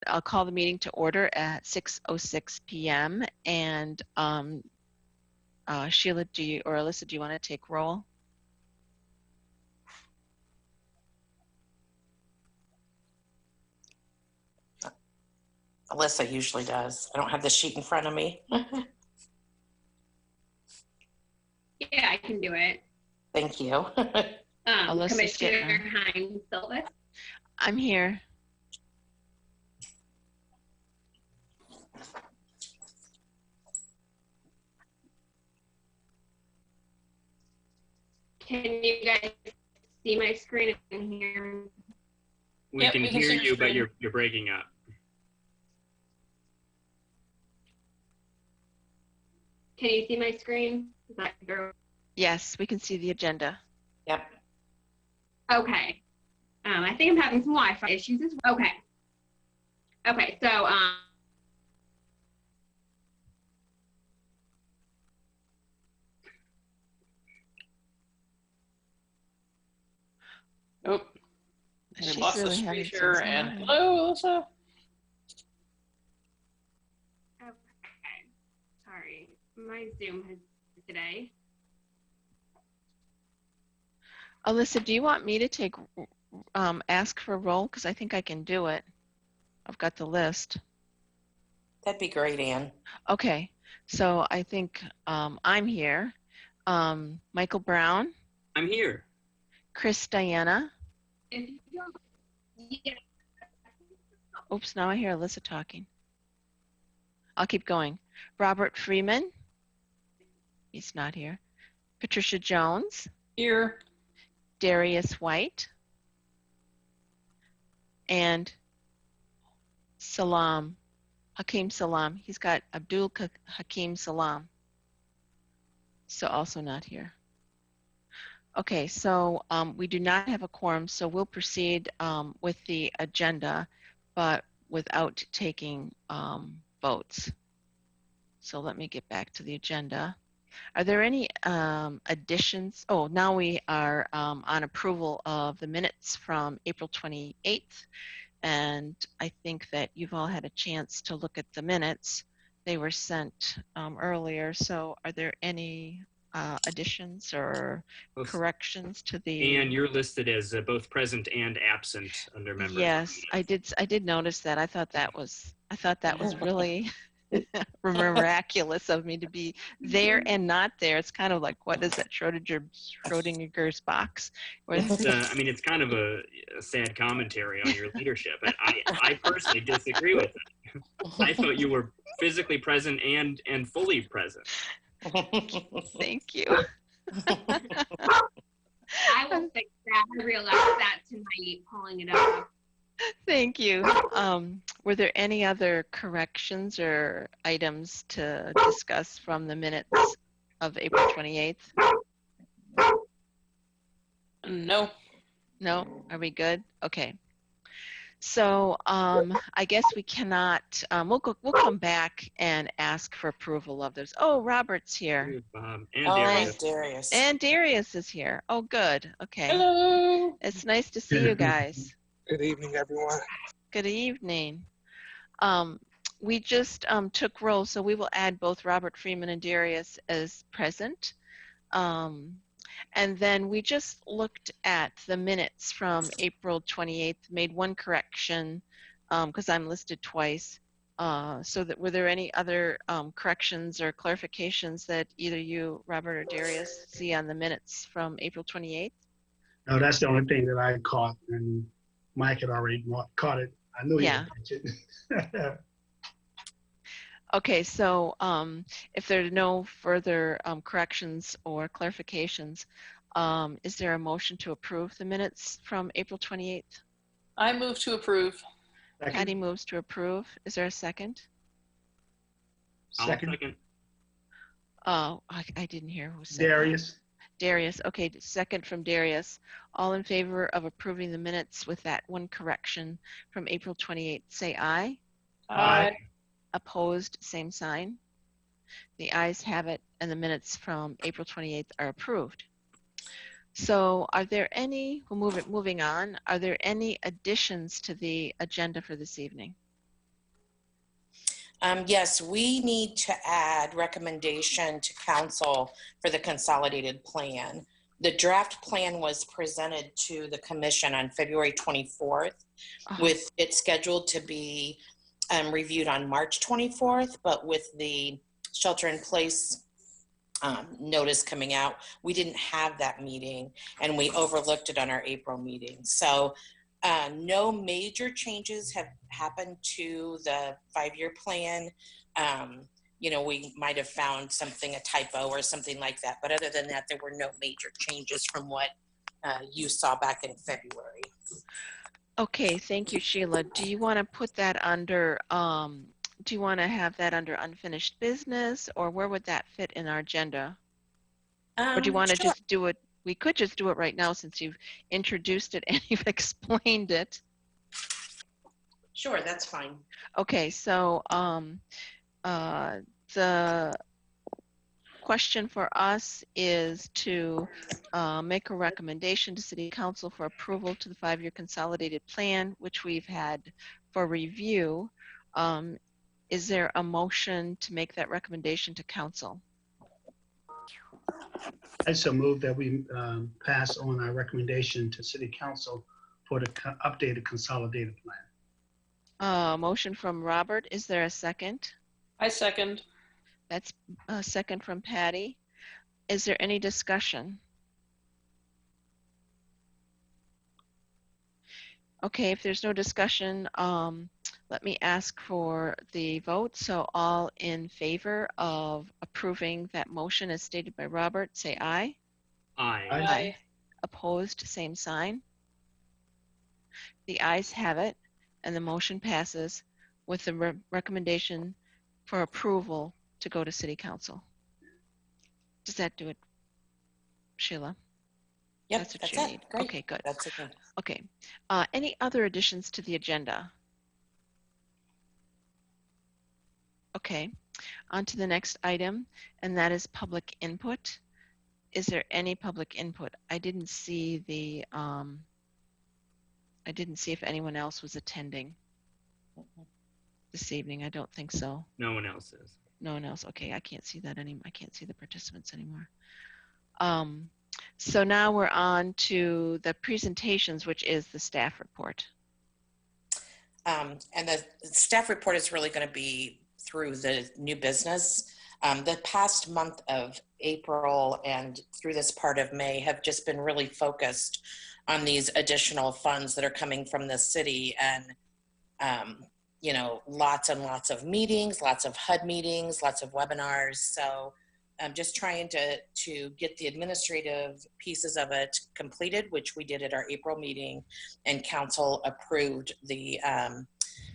I'll call the meeting to order at 6:06 p.m. And Sheila, or Alyssa, do you want to take roll? Alyssa usually does. I don't have the sheet in front of me. Yeah, I can do it. Thank you. Commissioner Hines Silva. I'm here. Can you guys see my screen and hear me? We can hear you, but you're breaking up. Can you see my screen? Is that good? Yes, we can see the agenda. Yep. Okay. I think I'm having some Wi-Fi issues as well. Okay. Okay, so Oh, we lost the really speaker. And hello, Alyssa. okay. Sorry, my Zoom has today. Alyssa, do you want me to take ask for a roll? Because I think I can do it. I've got the list. That'd be great, Ann. Okay, so I think I'm here. Michael Brown. I'm here. Chris Diana. Yeah. Oops, now I hear Alyssa talking. I'll keep going. Robert Freeman. He's not here. Patricia Jones. Here. Darius White. And Salam. Hakeem Salam. He's got Abdul Hakeem Salam. So also not here. Okay, so we do not have a quorum, so we'll proceed with the agenda, but without taking votes. So let me get back to the agenda. Are there any additions? Oh, now we are on approval of the minutes from April 28th. And I think that you've all had a chance to look at the minutes. They were sent earlier. So are there any additions or corrections to the? And you're listed as both present and absent under members. Yes, I did notice that. I thought that was really miraculous of me to be there and not there. It's kind of like, what is that, Schrodinger's box? I mean, it's kind of a sad commentary on your leadership. And I personally disagree with it. I thought you were physically present and fully present. Thank you. I will fix that. I realized that tonight pulling it up. Thank you. Were there any other corrections or items to discuss from the minutes of April 28th? No. No? Are we good? Okay. So I guess we cannot, we'll come back and ask for approval of those. Oh, Robert's here. And Darius. Darius. And Darius is here. Oh, good. Okay. Hello. It's nice to see you guys. Good evening, everyone. Good evening. We just took roll, so we will add both Robert Freeman and Darius as present. And then we just looked at the minutes from April 28th, made one correction because I'm listed twice. So that were there any other corrections or clarifications that either you, Robert, or Darius see on the minutes from April 28th? No, that's the only thing that I caught, and Mike had already caught it. I knew he would catch it. Okay, so if there are no further corrections or clarifications, is there a motion to approve the minutes from April 28th? I move to approve. Second. Patty moves to approve. Is there a second? Second. Oh, I didn't hear who said Darius. that. Darius. Okay, second from Darius. All in favor of approving the minutes with that one correction from April 28th, say aye. Aye. Opposed, same sign. The ayes have it, and the minutes from April 28th are approved. So are there any, moving on, are there any additions to the agenda for this evening? Yes, we need to add recommendation to council for the consolidated plan. The draft plan was presented to the commission on February 24th, with it scheduled to be reviewed on March 24th, but with the shelter in place notice coming out, we didn't have that meeting and we overlooked it on our April meeting. So no major changes have happened to the 5-year plan. We might have found something, a typo or something like that. But other than that, there were no major changes from what you saw back in February. Okay, thank you, Sheila. Do you want to put that under, do you want to have that under unfinished business, or where would that fit in our agenda? Or do you want to Sure. just do it? We could just do it right now since you've introduced it and you've explained it. Sure, that's fine. Okay, so the question for us is to make a recommendation to City Council for approval to the 5-year consolidated plan, which we've had for review. Is there a motion to make that recommendation to Council? I so move that we pass on our recommendation to City Council for the updated consolidated plan. Motion from Robert. Is there a second? I second. That's a second from Patty. Is there any discussion? Okay, if there's no discussion, let me ask for the vote. So all in favor of approving that motion as stated by Robert, say aye. Aye. Aye. Opposed, same sign. The ayes have it, and the motion passes with the recommendation for approval to go to City Council. Does that do it, Sheila? Yep, That's what that's you it. need. Great. Okay, good. That's it. Okay. Any other additions to the agenda? Okay. On to the next item, and that is public input. Is there any public input? I didn't see the, I didn't see if anyone else was attending this evening. I don't think so. No one else is. No one else. Okay, I can't see that anymore. I can't see the participants anymore. So now we're on to the presentations, which is the staff report. And the staff report is really going to be through the new business. The past month of April and through this part of May have just been really focused on these additional funds that are coming from the city, and lots and lots of meetings, lots of HUD meetings, lots of webinars. So I'm just trying to get the administrative pieces of it completed, which we did at our April meeting, and council approved the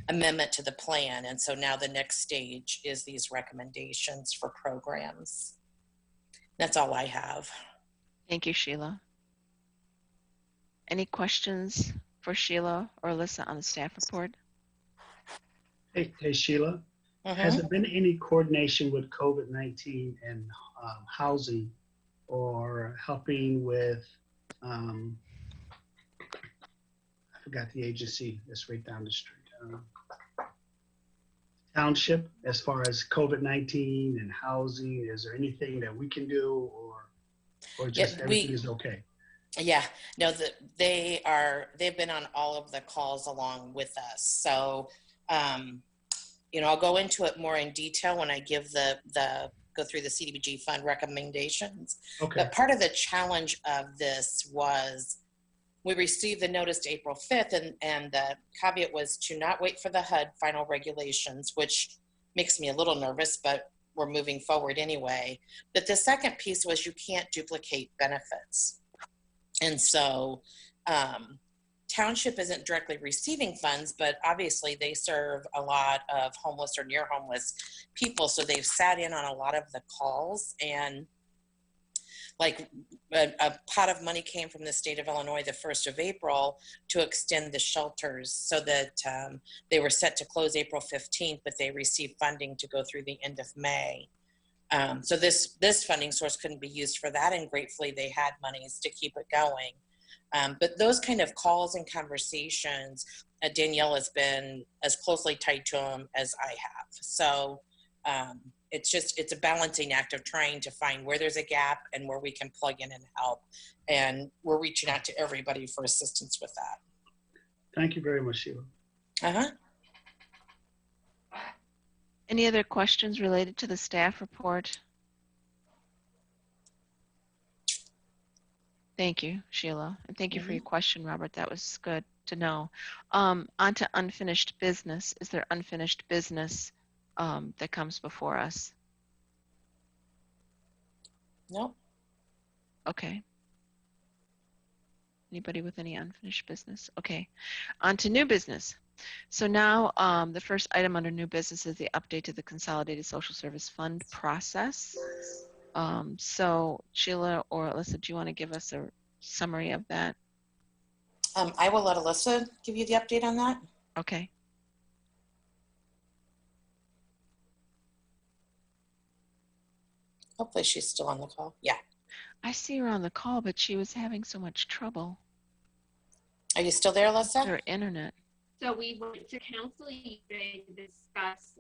amendment to the plan. And so now the next stage is these recommendations for programs. That's all I have. Thank you, Sheila. Any questions for Sheila or Alyssa on the staff report? Hey Sheila, has there been any coordination with COVID-19 and housing or helping with, I forgot the agency that's right down the street, township, as far as COVID-19 and housing? Is there anything that we can do, or just everything is okay? Yeah, no, they've been on all of the calls along with us. So, I'll go into it more in detail when I give go through the CDBG fund recommendations. Okay. But part of the challenge of this was we received the notice April 5th, and the caveat was to not wait for the HUD final regulations, which makes me a little nervous, but we're moving forward anyway. But the second piece was you can't duplicate benefits. And so township isn't directly receiving funds, but obviously they serve a lot of homeless or near homeless people. So they've sat in on a lot of the calls, and like a pot of money came from the state of Illinois the 1st of April to extend the shelters so that they were set to close April 15th, but they received funding to go through the end of May. So this funding source couldn't be used for that, and gratefully they had monies to keep it going. But those kind of calls and conversations, Danielle has been as closely tied to them as I have. So it's a balancing act of trying to find where there's a gap and where we can plug in and help. And we're reaching out to everybody for assistance with that. Thank you very much, Sheila. Uh-huh. Any other questions related to the staff report? Thank you, Sheila. And thank you for your question, Robert. That was good to know. On to unfinished business. Is there unfinished business that comes before us? No. Okay. Anybody with any unfinished business? Okay. On to new business. So now the first item under new business is the update to the Consolidated Social Service Fund process. So Sheila or Alyssa, do you want to give us a summary of that? I will let Alyssa give you the update on that. Okay. Hopefully she's still on the call. Yeah. I see her on the call, but she was having so much trouble Are you still there, with Alyssa? her internet. So we went to council yesterday to discuss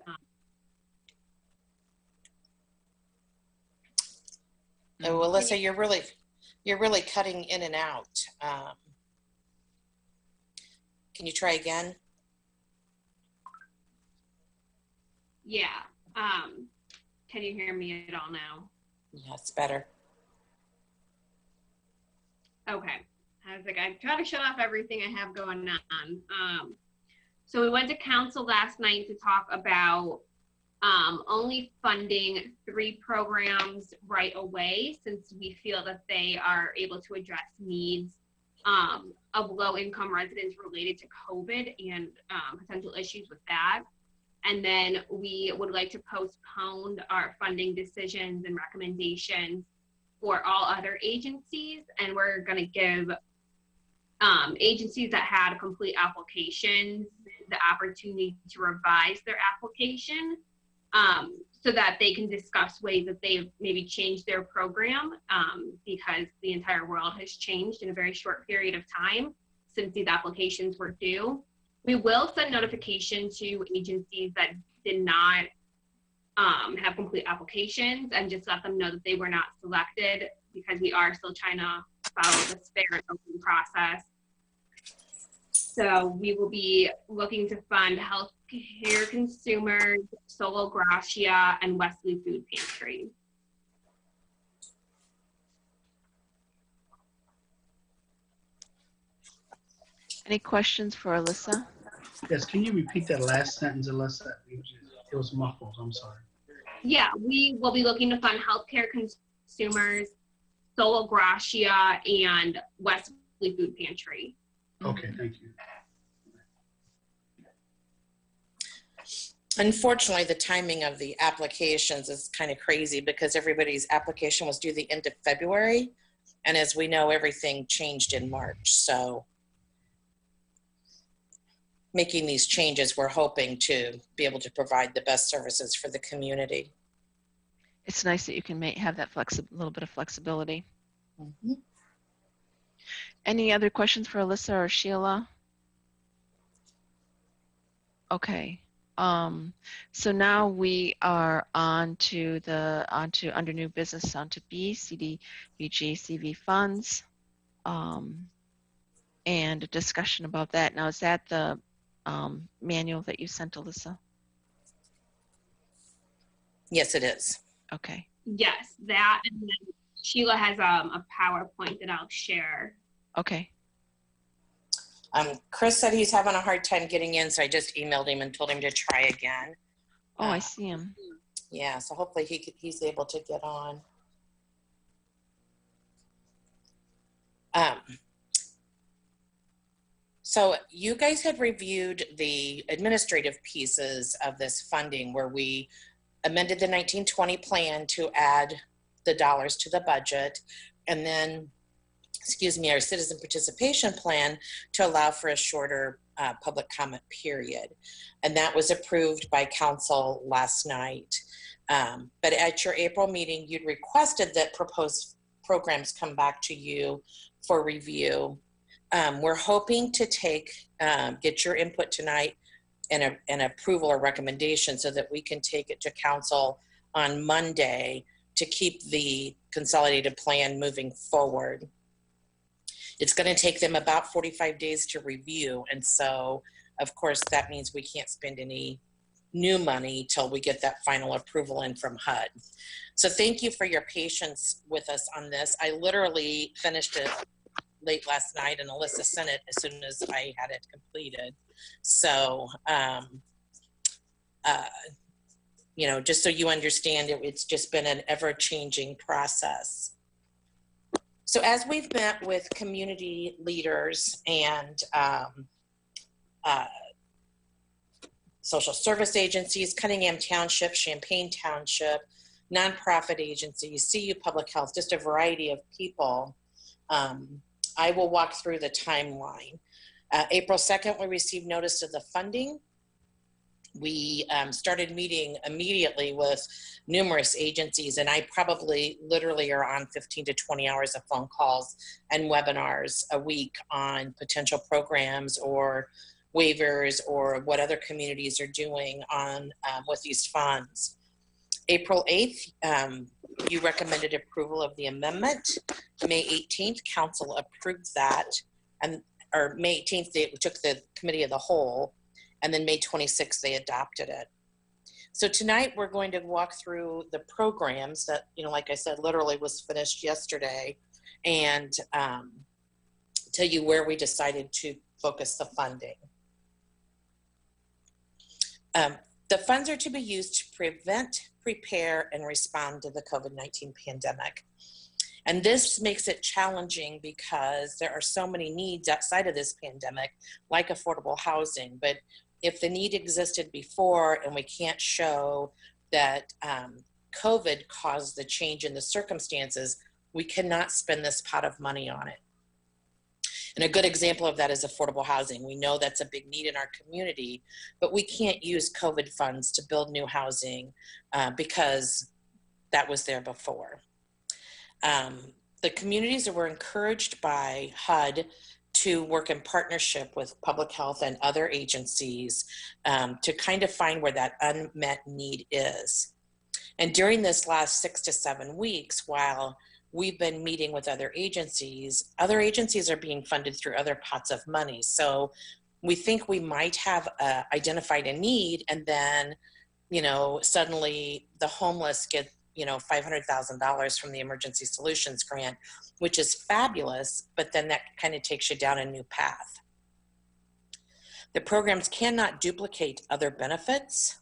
Oh, Alyssa, you're really cutting in and out. Can you try again? yeah. Can you hear me at all now? Yeah, it's better. Okay. I was like, I try to shut off everything I have going on. So we went to council last night to talk about only funding 3 programs right away, since we feel that they are able to address needs of low-income residents related to COVID and potential issues with that. And then we would like to postpone our funding decisions and recommendations for all other agencies. And we're going to give agencies that had complete applications the opportunity to revise their application so that they can discuss ways that they've maybe changed their program because the entire world has changed in a very short period of time since these applications were due. We will send notification to agencies that did not have complete applications and just let them know that they were not selected, because we are still trying to follow this fair and open process. So we will be looking to fund Healthcare Consumers, Solo Gracia, and Wesley Food Pantry. Any questions for Alyssa? Yes, can you repeat that last sentence, Alyssa? It was muffled, I'm sorry. Yeah, we will be looking to fund Healthcare Consumers, Solo Gracia, and Wesley Food Pantry. Okay, thank you. Unfortunately, the timing of the applications is kind of crazy because everybody's application was due the end of February. And as we know, everything changed in March. So making these changes, we're hoping to be able to provide the best services for the community. It's nice that you can have that little bit of flexibility. Mm-hmm. Any other questions for Alyssa or Sheila? Okay. So now we are on to under new business, on to B, CDBG, CV funds, and a discussion about that. Now, is that the manual that you sent, Alyssa? Yes, it is. Okay. Yes, that, and then Sheila has a PowerPoint that I'll share. Okay. Chris said he's having a hard time getting in, so I just emailed him and told him to try again. Oh, I see him. Yeah, so hopefully he's able to get on. So you guys had reviewed the administrative pieces of this funding where we amended the 1920 plan to add the dollars to the budget, and then our citizen participation plan to allow for a shorter public comment period. And that was approved by council last night. But at your April meeting, you'd requested that proposed programs come back to you for review. We're hoping to get your input tonight and an approval or recommendation so that we can take it to council on Monday to keep the consolidated plan moving forward. It's going to take them about 45 days to review. And so, of course, that means we can't spend any new money till we get that final approval in from HUD. So thank you for your patience with us on this. I literally finished it late last night, and Alyssa sent it as soon as I had it completed. So, you know, just so you understand, it's just been an ever-changing process. So as we've met with community leaders and social service agencies, Cunningham Township, Champaign Township, nonprofit agencies, CU Public Health, just a variety of people, I will walk through the timeline. April 2nd, we received notice of the funding. We started meeting immediately with numerous agencies, and I probably literally are on 15 to 20 hours of phone calls and webinars a week on potential programs or waivers or what other communities are doing on with these funds. April 8th, you recommended approval of the amendment. May 18th, council approved that, or May 18th, they took the committee of the whole, and then May 26th, they adopted it. So tonight we're going to walk through the programs that, you know, like I said, literally was finished yesterday, and tell you where we decided to focus the funding. The funds are to be used to prevent, prepare, and respond to the COVID-19 pandemic. And this makes it challenging because there are so many needs outside of this pandemic, like affordable housing. But if the need existed before and we can't show that COVID caused the change in the circumstances, we cannot spend this pot of money on it. And a good example of that is affordable housing. We know that's a big need in our community, but we can't use COVID funds to build new housing because that was there before. The communities that were encouraged by HUD to work in partnership with public health and other agencies to kind of find where that unmet need is. And during this last 6 to 7 weeks, while we've been meeting with other agencies are being funded through other pots of money. So we think we might have identified a need, and then, you know, suddenly the homeless get, you know, $500,000 from the Emergency Solutions Grant, which is fabulous, but then that kind of takes you down a new path. The programs cannot duplicate other benefits.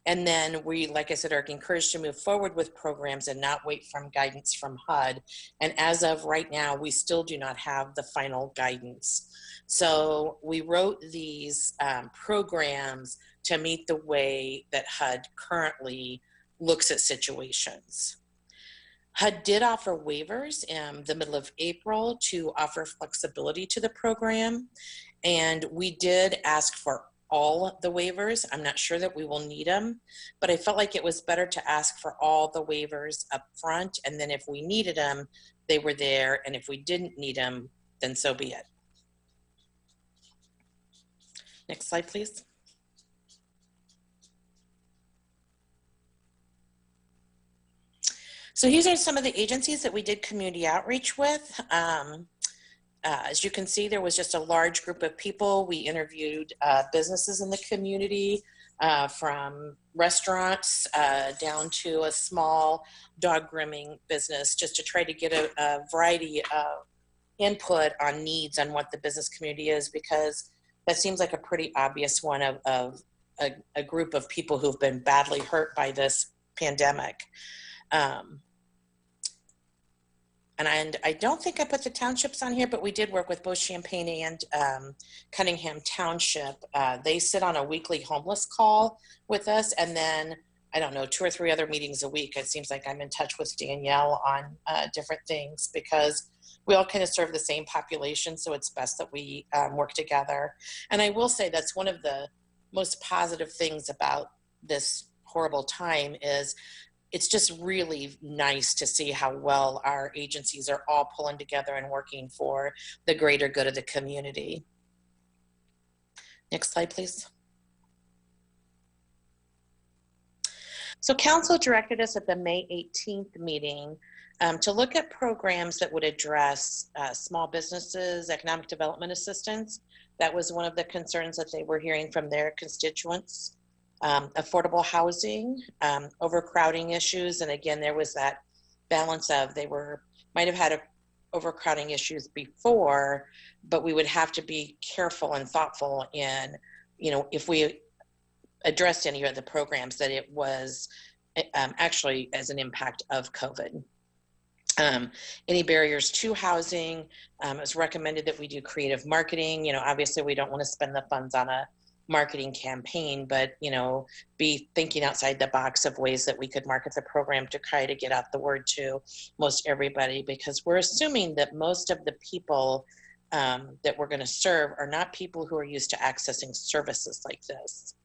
And then we, like I said, are encouraged to move forward with programs and not wait for guidance from HUD. And as of right now, we still do not have the final guidance. So we wrote these programs to meet the way that HUD currently looks at situations. HUD did offer waivers in the middle of April to offer flexibility to the program. And we did ask for all the waivers. I'm not sure that we will need them, but I felt like it was better to ask for all the waivers up front, and then if we needed them, they were there, and if we didn't need them, then so be it. Next slide, please. So these are some of the agencies that we did community outreach with. As you can see, there was just a large group of people. We interviewed businesses in the community, from restaurants down to a small dog grooming business, just to try to get a variety of input on needs on what the business community is, because that seems like a pretty obvious one of a group of people who've been badly hurt by this pandemic. And I don't think I put the townships on here, but we did work with both Champaign and Cunningham Township. They sit on a weekly homeless call with us, and then, I don't know, 2 or 3 other meetings a week. It seems like I'm in touch with Danielle on different things, because we all kind of serve the same population, so it's best that we work together. And I will say that's one of the most positive things about this horrible time is it's just really nice to see how well our agencies are all pulling together and working for the greater good of the community. Next slide, please. So council directed us at the May 18th meeting to look at programs that would address small businesses, economic development assistance. That was one of the concerns that they were hearing from their constituents. Affordable housing, overcrowding issues, and again, there was that balance of might have had overcrowding issues before, but we would have to be careful and thoughtful in, if we addressed any of the programs, that it was actually as an impact of COVID. Any barriers to housing, it was recommended that we do creative marketing. Obviously we don't want to spend the funds on a marketing campaign, but be thinking outside the box of ways that we could market the program to try to get out the word to most everybody, because we're assuming that most of the people that we're going to serve are not people who are used to accessing services like this.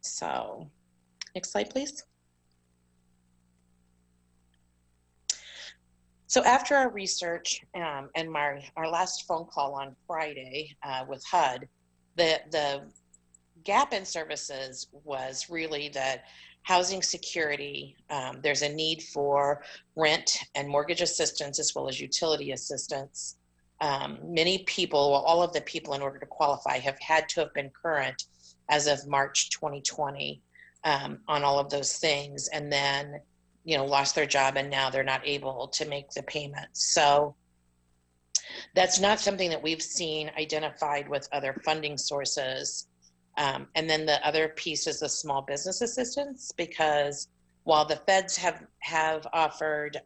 So next slide, please. So after our research and our last phone call on Friday with HUD, the gap in services was really that housing security, there's a need for rent and mortgage assistance as well as utility assistance. Many people, well, all of the people in order to qualify have had to have been current as of March 2020 on all of those things, and then lost their job and now they're not able to make the payments. So that's not something that we've seen identified with other funding sources. And then the other piece is the small business assistance, because while the feds have offered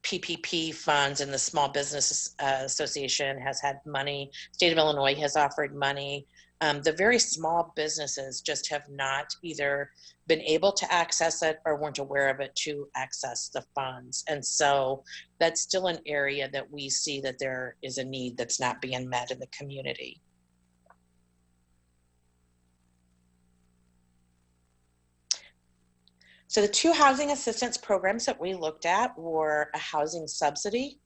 PPP funds and the Small Business Association has had money, state of Illinois has offered money, the very small businesses just have not either been able to access it or weren't aware of it to access the funds. And so that's still an area that we see that there is a need that's not being met in the community. So the two housing assistance programs that we looked at were a housing subsidy.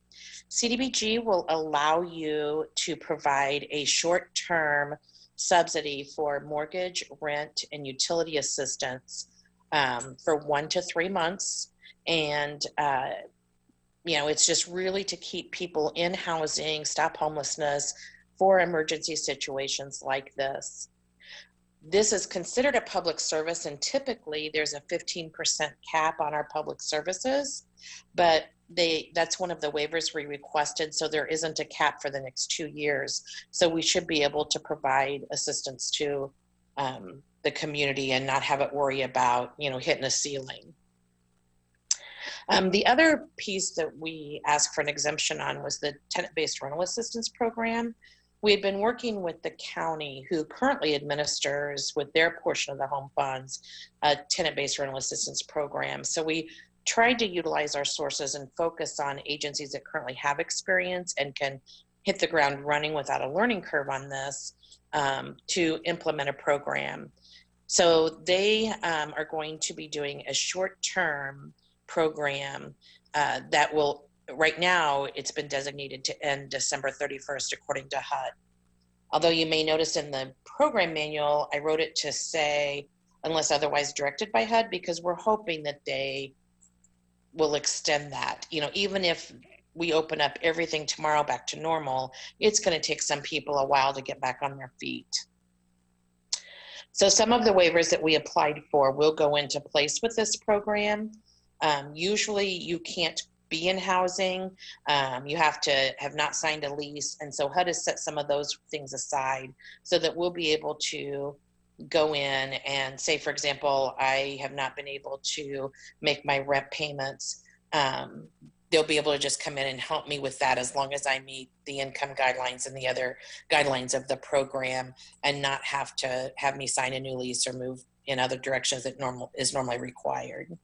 CDBG will allow you to provide a short-term subsidy for mortgage, rent, and utility assistance for 1 to 3 months. And, it's just really to keep people in housing, stop homelessness for emergency situations like this. This is considered a public service, and typically there's a 15% cap on our public services, but that's one of the waivers we requested, so there isn't a cap for the next 2 years. So we should be able to provide assistance to the community and not have it worry about, hitting a ceiling. The other piece that we asked for an exemption on was the tenant-based rental assistance program. We had been working with the county, who currently administers with their portion of the home funds a tenant-based rental assistance program. So we tried to utilize our sources and focus on agencies that currently have experience and can hit the ground running without a learning curve on this to implement a program. So they are going to be doing a short-term program that will, right now, it's been designated to end December 31st, according to HUD. Although you may notice in the program manual, I wrote it to say, unless otherwise directed by HUD, because we're hoping that they will extend that. Even if we open up everything tomorrow back to normal, it's going to take some people a while to get back on their feet. So some of the waivers that we applied for will go into place with this program. Usually you can't be in housing. You have to have not signed a lease. And so HUD has set some of those things aside so that we'll be able to go in and say, for example, I have not been able to make my rent payments. They'll be able to just come in and help me with that as long as I meet the income guidelines and the other guidelines of the program, and not have to have me sign a new lease or move in other directions that is normally required.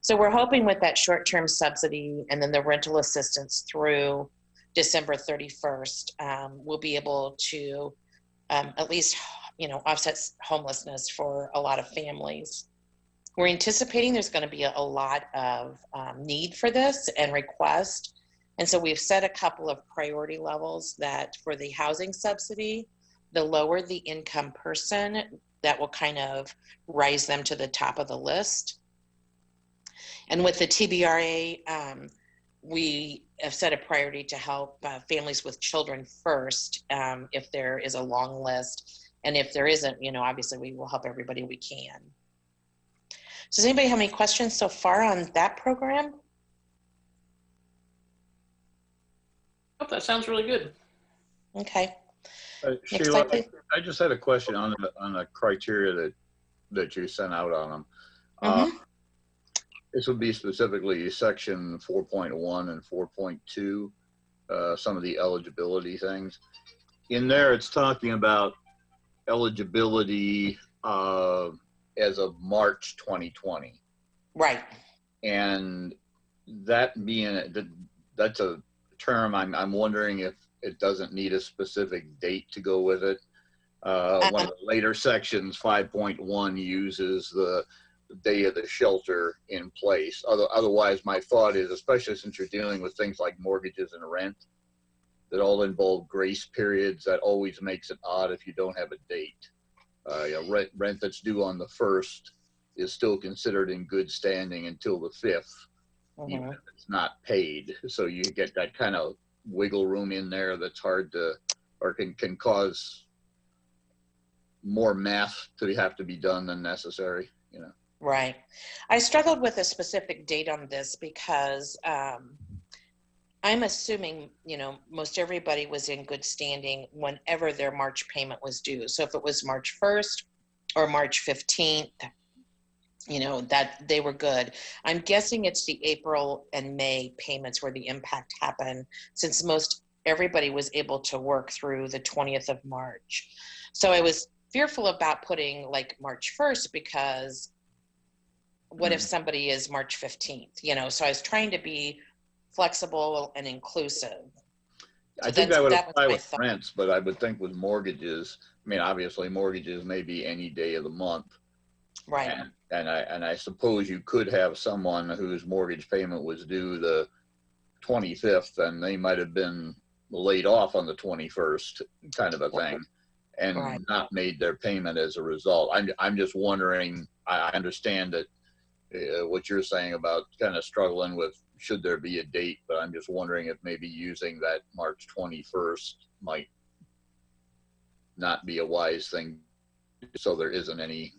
So we're hoping with that short-term subsidy and then the rental assistance through December 31st, we'll be able to at least, offset homelessness for a lot of families. We're anticipating there's going to be a lot of need for this and request. And so we've set a couple of priority levels that for the housing subsidy, the lower the income person, that will kind of rise them to the top of the list. And with the TBRA, we have set a priority to help families with children first if there is a long list. And if there isn't, obviously we will help everybody we can. So does anybody have any questions so far on that program? Oh, that sounds really good. Okay. Next Sheila, slide, please. I just had a question on the criteria that you sent out on them. Mhm. This would be specifically section 4.1 and 4.2, some of the eligibility things. In there, it's talking about eligibility as of March 2020. Right. And that being, that's a term, I'm wondering if it doesn't need a specific date to go with it. One of the later sections, 5.1, uses the day of the shelter in place. Otherwise, my thought is, especially since you're dealing with things like mortgages and rent, that all involve grace periods, that always makes it odd if you don't have a date. Rent that's due on the 1st is still considered in good standing until the 5th, even if it's not paid. So you get that kind of wiggle room in there that's hard to, or can cause more math to have to be done than necessary, Right. I struggled with a specific date on this because I'm assuming, most everybody was in good standing whenever their March payment was due. So if it was March 1st or March 15th, that they were good. I'm guessing it's the April and May payments where the impact happened, since most everybody was able to work through the 20th of March. So I was fearful about putting like March 1st because what if somebody is March 15th, so I was trying to be flexible and inclusive. I think that would apply with rents, but I would think with mortgages, obviously mortgages may be any day of the month. Right. And I suppose you could have someone whose mortgage payment was due the 25th and they might have been laid off on the 21st, kind of a thing, and not made their payment as a result. I'm just wondering, I understand that what you're saying about kind of struggling with should there be a date, but I'm just wondering if maybe using that March 21st might not be a wise thing, so there isn't any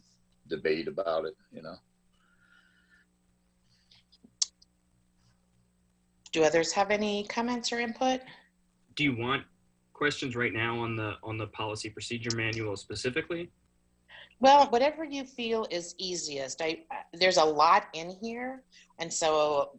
debate about it, Do others have any comments or input? Do you want questions right now on the policy procedure manual specifically? Well, whatever you feel is easiest. There's a lot in here, and so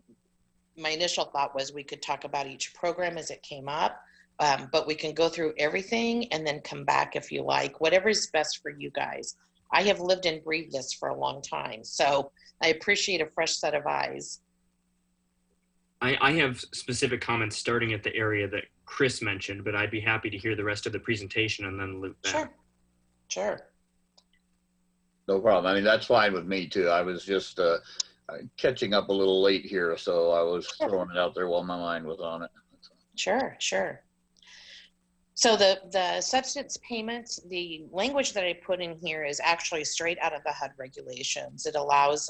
my initial thought was we could talk about each program as it came up, but we can go through everything and then come back if you like, whatever is best for you guys. I have lived and breathed this for a long time, so I appreciate a fresh set of eyes. I have specific comments starting at the area that Chris mentioned, but I'd be happy to hear the rest of the presentation and then loop back. Sure. No problem. That's fine with me too. I was just catching up a little late here, so I was throwing it out there while my mind was on it. Sure. So the substance payments, the language that I put in here is actually straight out of the HUD regulations. It allows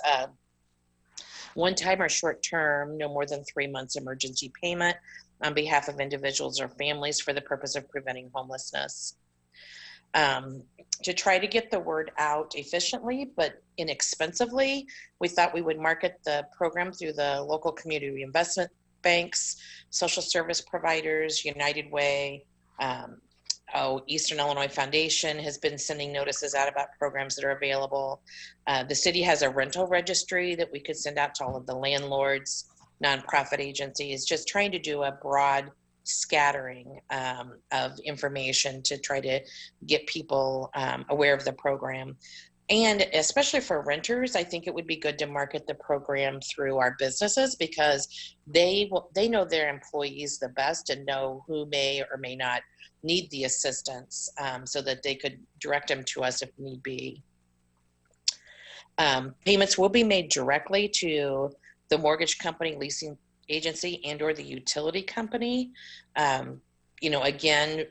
one-time or short-term, no more than 3 months emergency payment on behalf of individuals or families for the purpose of preventing homelessness. To try to get the word out efficiently but inexpensively, we thought we would market the program through the local community reinvestment banks, social service providers, United Way, Eastern Illinois Foundation has been sending notices out about programs that are available. The city has a rental registry that we could send out to all of the landlords, nonprofit agencies, just trying to do a broad scattering of information to try to get people aware of the program. And especially for renters, I think it would be good to market the program through our businesses because they know their employees the best and know who may or may not need the assistance so that they could direct them to us if need be. Payments will be made directly to the mortgage company, leasing agency, and or the utility company. Again,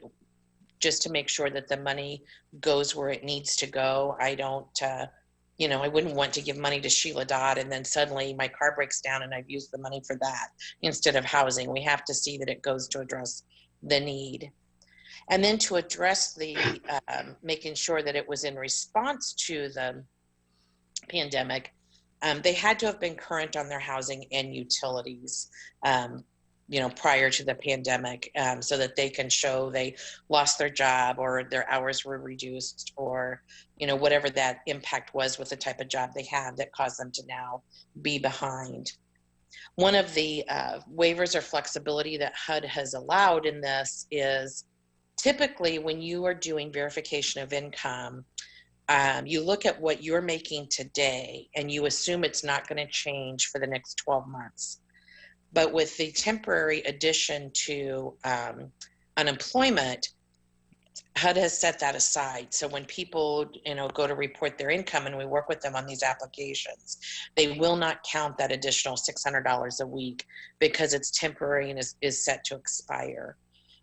just to make sure that the money goes where it needs to go. I don't, I wouldn't want to give money to Sheila Dodd and then suddenly my car breaks down and I've used the money for that instead of housing. We have to see that it goes to address the need. And then to address the making sure that it was in response to the pandemic, they had to have been current on their housing and utilities, prior to the pandemic, so that they can show they lost their job or their hours were reduced or, whatever that impact was with the type of job they have that caused them to now be behind. One of the waivers or flexibility that HUD has allowed in this is typically when you are doing verification of income, you look at what you're making today and you assume it's not going to change for the next 12 months. But with the temporary addition to unemployment, HUD has set that aside. So when people, go to report their income and we work with them on these applications, they will not count that additional $600 a week because it's temporary and is set to expire.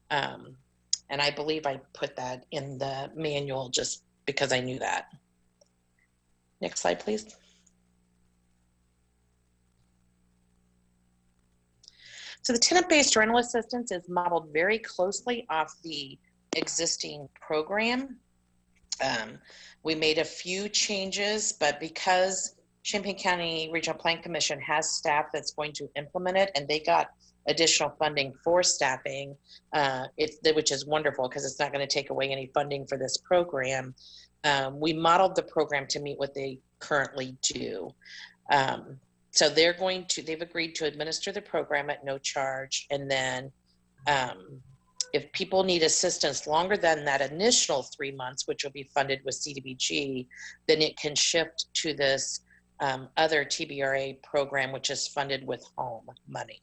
And I believe I put that in the manual just because I knew that. Next slide, please. So the tenant-based rental assistance is modeled very closely off the existing program. We made a few changes, but because Champaign County Regional Plan Commission has staff that's going to implement it, and they got additional funding for staffing, which is wonderful because it's not going to take away any funding for this program. We modeled the program to meet what they currently do. So they've agreed to administer the program at no charge. And then if people need assistance longer than that initial 3 months, which will be funded with CDBG, then it can shift to this other TBRA program, which is funded with home money.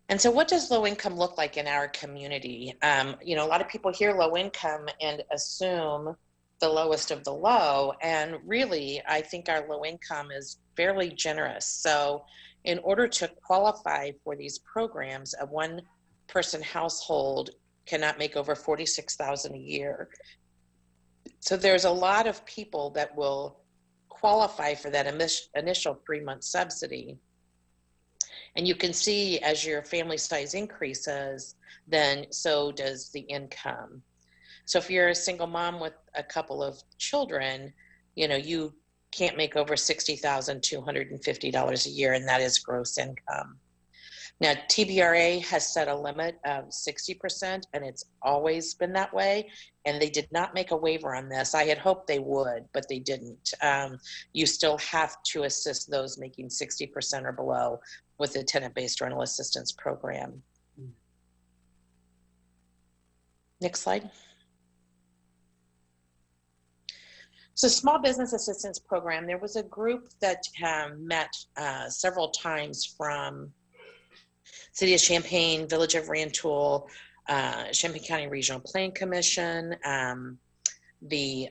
And so what does low income look like in our community? A lot of people hear low income and assume the lowest of the low. And really, I think our low income is fairly generous. So in order to qualify for these programs, a one person household cannot make over $46,000 a year. So there's a lot of people that will qualify for that initial 3-month subsidy. And you can see as your family size increases, then so does the income. So if you're a single mom with a couple of children, you can't make over $60,250 a year, and that is gross income. Now, TBRA has set a limit of 60%, and it's always been that way. And they did not make a waiver on this. I had hoped they would, but they didn't. You still have to assist those making 60% or below with the tenant-based rental assistance program. Next slide. So Small Business Assistance Program, there was a group that met several times from City of Champaign, Village of Rantoul, Champaign County Regional Plan Commission, the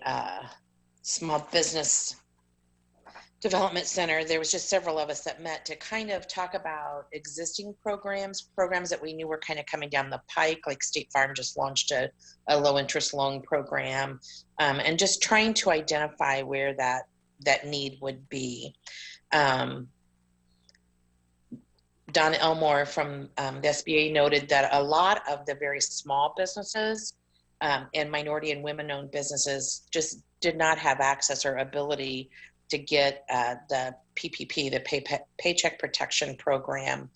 Small Business Development Center. There was just several of us that met to kind of talk about existing programs that we knew were kind of coming down the pike, like State Farm just launched a low interest loan program, and just trying to identify where that need would be. Don Elmore from the SBA noted that a lot of the very small businesses and minority and women-owned businesses just did not have access or ability to get the PPP, the Paycheck Protection Program.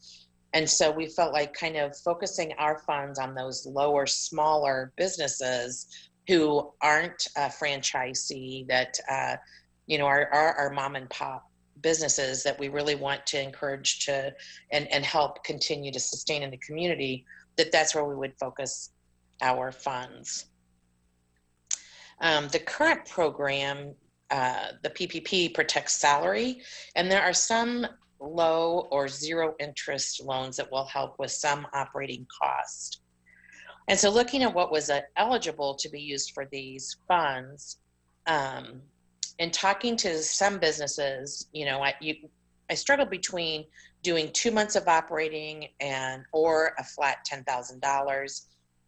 And so we felt like kind of focusing our funds on those lower, smaller businesses who aren't a franchisee, that, are mom and pop businesses that we really want to encourage to and help continue to sustain in the community, that's where we would focus our funds. The current program, the PPP, protects salary, and there are some low or zero interest loans that will help with some operating cost. And so looking at what was eligible to be used for these funds, and talking to some businesses, I struggled between doing 2 months of operating or a flat $10,000.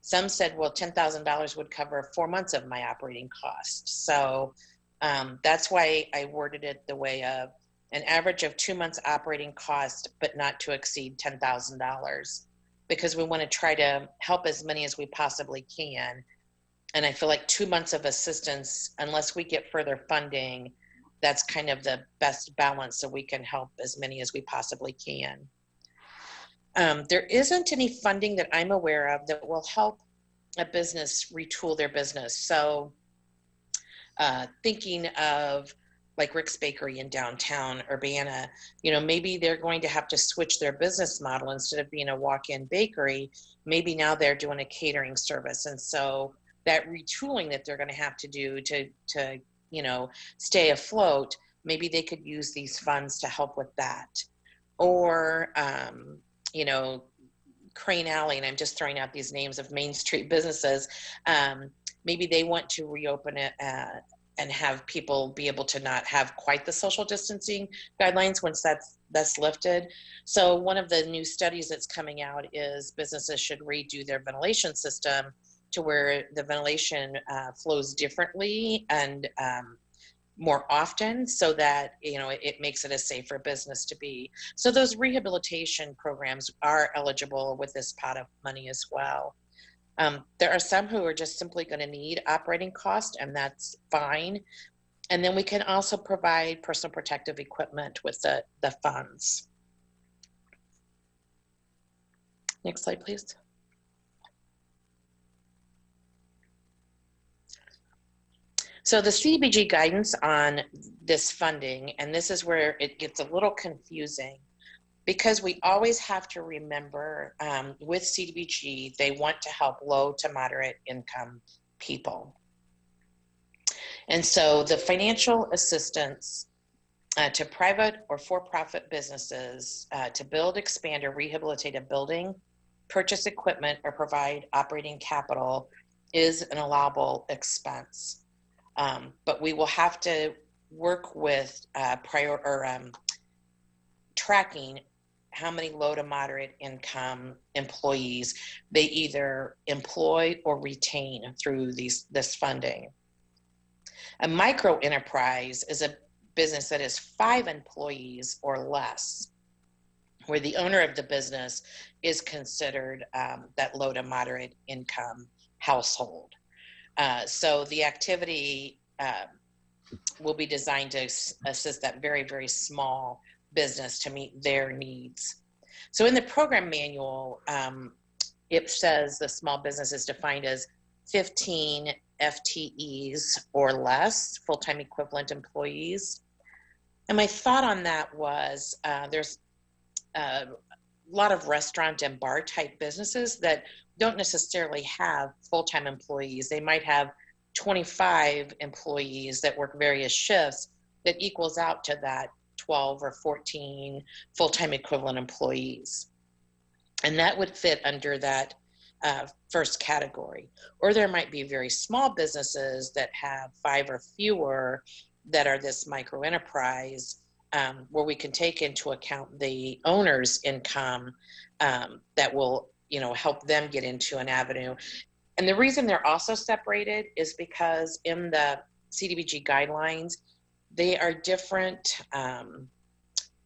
Some said, well, $10,000 would cover 4 months of my operating costs. So that's why I worded it the way of an average of 2 months operating cost, but not to exceed $10,000, because we want to try to help as many as we possibly can. And I feel like 2 months of assistance, unless we get further funding, that's kind of the best balance so we can help as many as we possibly can. There isn't any funding that I'm aware of that will help a business retool their business. So thinking of like Rick's Bakery in downtown Urbana, maybe they're going to have to switch their business model. Instead of being a walk-in bakery, maybe now they're doing a catering service. And so that retooling that they're going to have to do to stay afloat, maybe they could use these funds to help with that. Or, Crane Alley, and I'm just throwing out these names of Main Street businesses, maybe they want to reopen it and have people be able to not have quite the social distancing guidelines once that's lifted. So one of the new studies that's coming out is businesses should redo their ventilation system to where the ventilation flows differently and more often, so that it makes it a safer business to be. So those rehabilitation programs are eligible with this pot of money as well. There are some who are just simply going to need operating cost, and that's fine. And then we can also provide personal protective equipment with the funds. Next slide, please. So the CDBG guidance on this funding, and this is where it gets a little confusing, because we always have to remember with CDBG, they want to help low to moderate income people. And so the financial assistance to private or for-profit businesses to build, expand, or rehabilitate a building, purchase equipment, or provide operating capital is an allowable expense. But we will have to work with tracking how many low to moderate income employees they either employ or retain through this funding. A micro enterprise is a business that is 5 employees or less, where the owner of the business is considered that low to moderate income household. So the activity will be designed to assist that very, very small business to meet their needs. So in the program manual, it says the small business is defined as 15 FTEs or less, full-time equivalent employees. And my thought on that was there's a lot of restaurant and bar type businesses that don't necessarily have full-time employees. They might have 25 employees that work various shifts that equals out to that 12 or 14 full-time equivalent employees. And that would fit under that first category. Or there might be very small businesses that have 5 or fewer that are this micro enterprise, where we can take into account the owner's income that will help them get into an avenue. And the reason they're also separated is because in the CDBG guidelines, they are different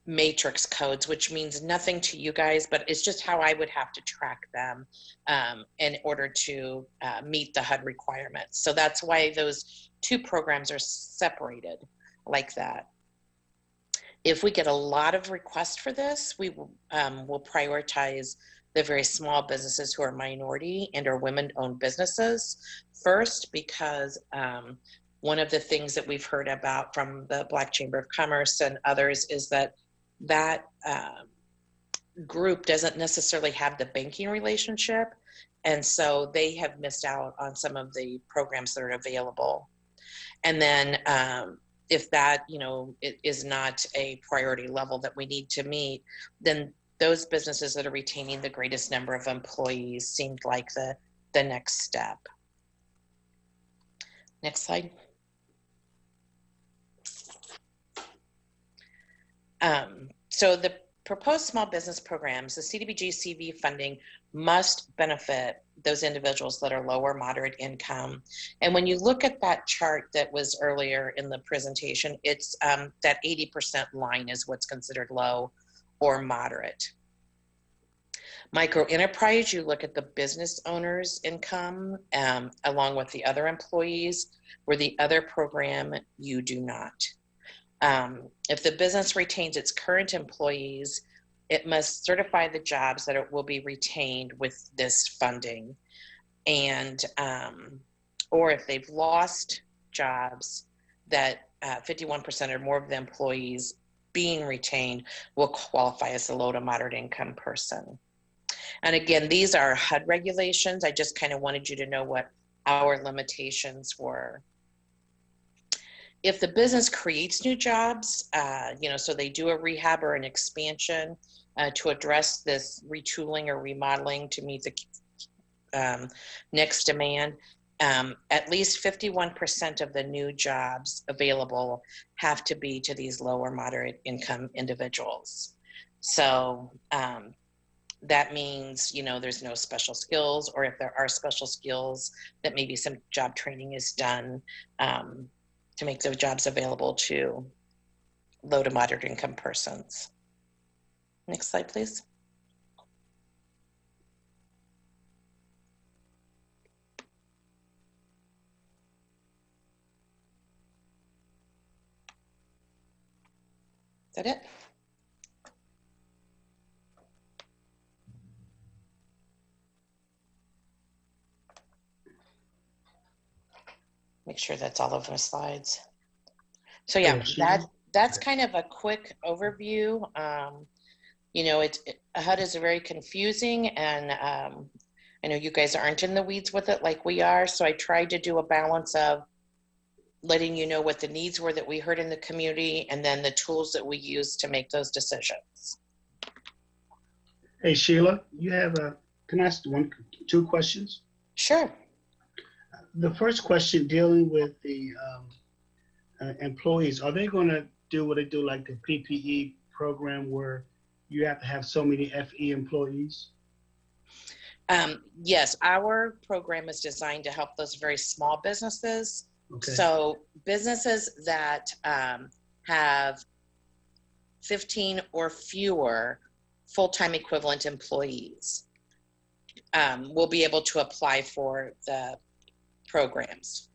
matrix codes, which means nothing to you guys, but it's just how I would have to track them in order to meet the HUD requirements. So that's why those 2 programs are separated like that. If we get a lot of requests for this, we will prioritize the very small businesses who are minority and or women-owned businesses first, because one of the things that we've heard about from the Black Chamber of Commerce and others is that group doesn't necessarily have the banking relationship, and so they have missed out on some of the programs that are available. And then if that it is not a priority level that we need to meet, then those businesses that are retaining the greatest number of employees seemed like the the next step. Next slide. So the proposed small business programs, the CDBG CV funding must benefit those individuals that are lower moderate income. And when you look at that chart that was earlier in the presentation, it's that 80% line is what's considered low or moderate. Micro enterprise, you look at the business owner's income along with the other employees, where the other program you do not. If the business retains its current employees, it must certify the jobs that it will be retained with this funding. And, or if they've lost jobs, that 51% or more of the employees being retained will qualify as a low to moderate income person. And again, these are HUD regulations. I just kind of wanted you to know what our limitations were. If the business creates new jobs, so they do a rehab or an expansion to address this retooling or remodeling to meet the next demand, at least 51% of the new jobs available have to be to these lower moderate income individuals. So that means, there's no special skills, or if there are special skills, that maybe some job training is done to make those jobs available to low to moderate income persons. Next slide, please. Is that it? Make sure that's all of my slides. So yeah, that's kind of a quick overview. HUD is very confusing, and I know you guys aren't in the weeds with it like we are. So I tried to do a balance of letting you know what the needs were that we heard in the community, and then the tools that we use to make those decisions. Hey, Sheila, you have can I ask two questions? Sure. The first question dealing with the employees, are they going to do what they do like the PPE program where you have to have so many FE employees? Yes, our program is designed to help those very small businesses. Okay. So businesses that have 15 or fewer full-time equivalent employees will be able to apply for the programs.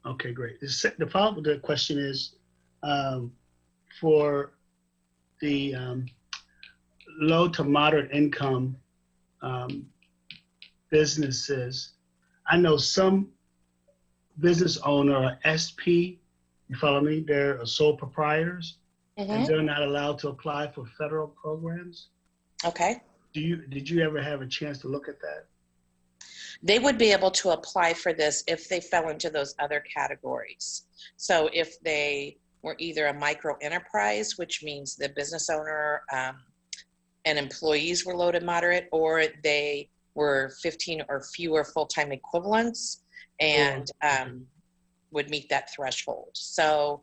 Okay, great. The follow-up to the question is for the low to moderate income businesses. I know some business owner are SP, you follow me? They're sole proprietors, and they're not allowed to apply for federal programs. Okay. Did you ever have a chance to look at that? They would be able to apply for this if they fell into those other categories. So if they were either a micro enterprise, which means the business owner and employees were low to moderate, or they were 15 or fewer full-time equivalents and would meet that threshold. So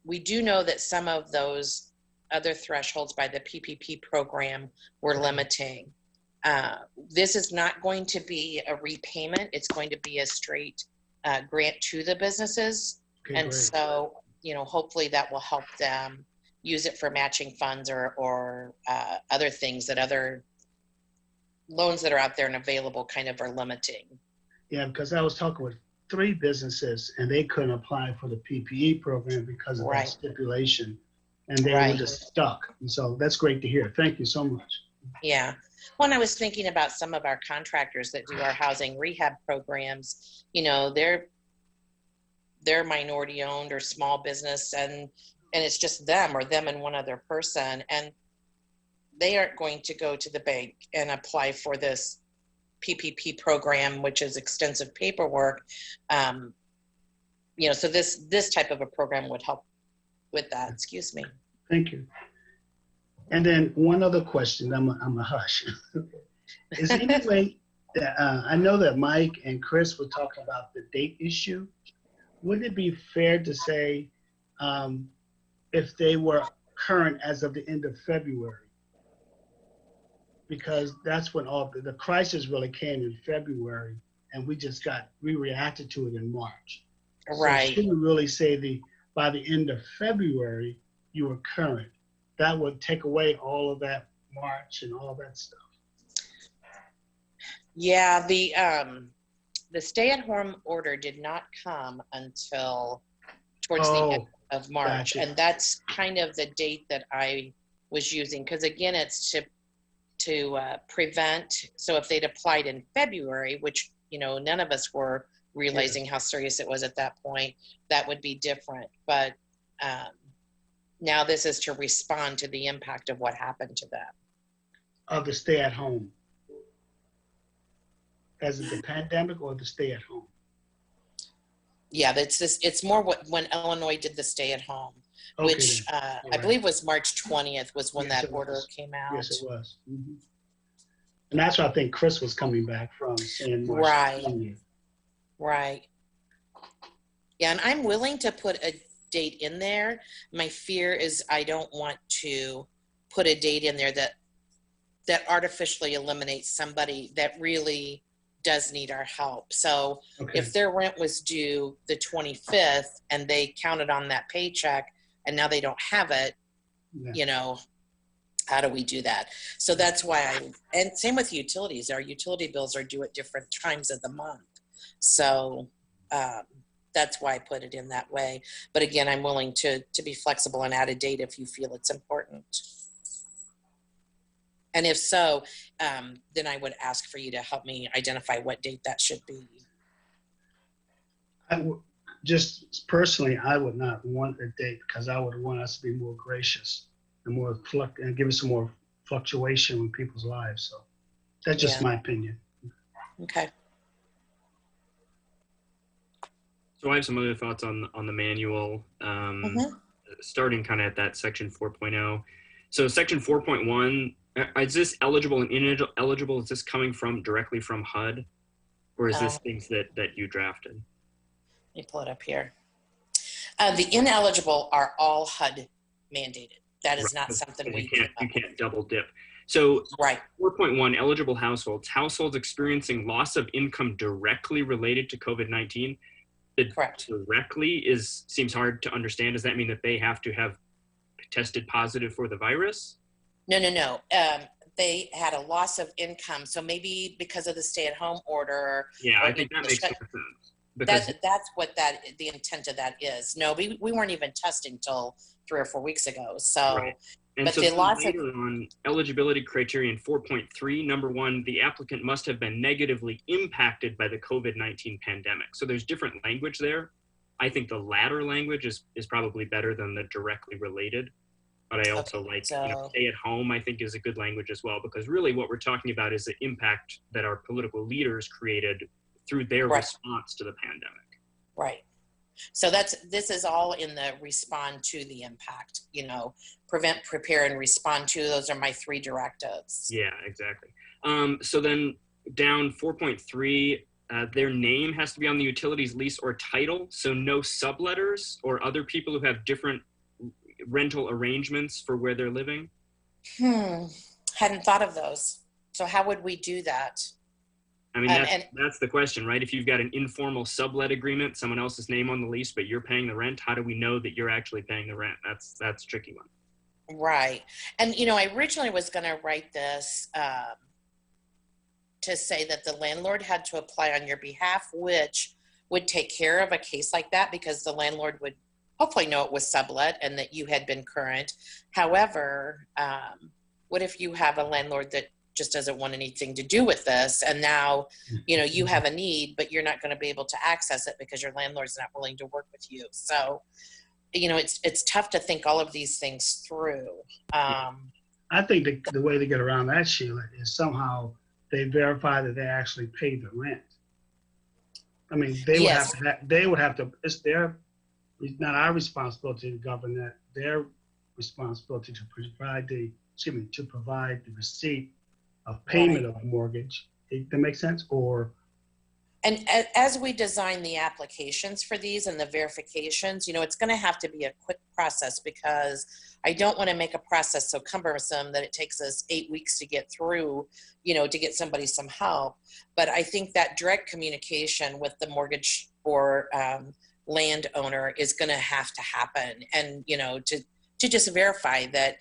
we do know that some of those other thresholds by the PPP program were limiting. This is not going to be a repayment. It's going to be a straight grant to the businesses. Okay, and great. So, hopefully that will help them use it for matching funds or other things that other loans that are out there and available kind of are limiting. Yeah, because I was talking with 3 businesses and they couldn't apply for the PPE program because of that stipulation, and they were just stuck. And so that's great to hear. Thank you so much. Yeah. When I was thinking about some of our contractors that do our housing rehab programs, they're minority owned or small business, and it's just them or them and one other person, and they aren't going to go to the bank and apply for this PPP program, which is extensive paperwork. So this type of a program would help with that. Excuse me. Thank you. And then one other question, I'm a hush. Is there any way I know that Mike and Chris were talking about the date issue. Wouldn't it be fair to say if they were current as of the end of February? Because that's when all the crisis really came in February, and we reacted to it in March. Right. So should we really say by the end of February you were current? That would take away all of that March and all that stuff. Yeah, the stay-at-home order did not come until towards the end of March, gotcha. and that's kind of the date that I was using, because again, it's to prevent. So if they'd applied in February, which none of us were realizing how serious it was at that point, that would be different. But now this is to respond to the impact of what happened to them. Of the stay-at-home. As it the pandemic or the stay-at-home? Yeah, it's more when Illinois did the stay-at-home, Okay, which I right. believe was March 20th was when Yes, that it order was. came out. Yes, it was. Mm-hmm. And that's what I think Chris was coming back from, saying March Right. 20th. Right. Yeah, and I'm willing to put a date in there. My fear is I don't want to put a date in there that artificially eliminates somebody that really does need our help. So Okay. if their rent was due the 25th and they counted on that paycheck and now they don't have it, Yeah. how do we do that? So that's why and same with utilities. Our utility bills are due at different times of the month. So that's why I put it in that way. But again, I'm willing to be flexible and add a date if you feel it's important. And if so, then I would ask for you to help me identify what date that should be. Just personally, I would not want a date because I would want us to be more gracious and and give us some more fluctuation in people's lives. So that's just my opinion. Okay. So I have some other thoughts on the manual, starting kind of at that section 4.0. So section 4.1, is this eligible and ineligible? Is this coming directly from HUD, or is this things that you drafted? Let me pull it up here. The ineligible are all HUD mandated. That is not something you can't double dip. So right. 4.1, eligible households experiencing loss of income directly related to COVID-19. Correct. Directly seems hard to understand. Does that mean that they have to have tested positive for the virus? No. They had a loss of income. So maybe because of the stay-at-home order. Yeah, I think that makes more sense. That's what the intent of that is. No, we weren't even testing till 3 or 4 weeks ago. So, right. And but so the loss later on eligibility criterion 4.3, number 1, the applicant must have been negatively impacted by the COVID-19 pandemic. So there's different language there. I think the latter language is probably better than the directly related. But I also stay at home, I think is a good language as well, because really what we're talking about is the impact that our political leaders created through their response to the pandemic. Right. So this is all in the respond to the impact, prevent, prepare, and respond to. Those are my 3 directives. Yeah, exactly. So then down 4.3, their name has to be on the utilities lease or title. So no subletters or other people who have different rental arrangements for where they're living. Hadn't thought of those. So how would we do that? I mean, that's the question, right? If you've got an informal sublet agreement, someone else's name on the lease, but you're paying the rent, how do we know that you're actually paying the rent? That's a tricky one. Right. And, I originally was going to write this to say that the landlord had to apply on your behalf, which would take care of a case like that because the landlord would hopefully know it was sublet and that you had been current. However, what if you have a landlord that just doesn't want anything to do with this, and now you have a need, but you're not going to be able to access it because your landlord's not willing to work with you? So it's tough to think all of these things through. I think the way to get around that, Sheila, is somehow they verify that they actually paid the rent. I mean, they would have to. It's not our responsibility to govern that. Their responsibility to provide the receipt of payment of a mortgage That makes sense? Or And as we design the applications for these and the verifications, it's going to have to be a quick process, because I don't want to make a process so cumbersome that it takes us 8 weeks to get through, to get somebody some help. But I think that direct communication with the mortgage or landowner is going to have to happen. And, to just verify that,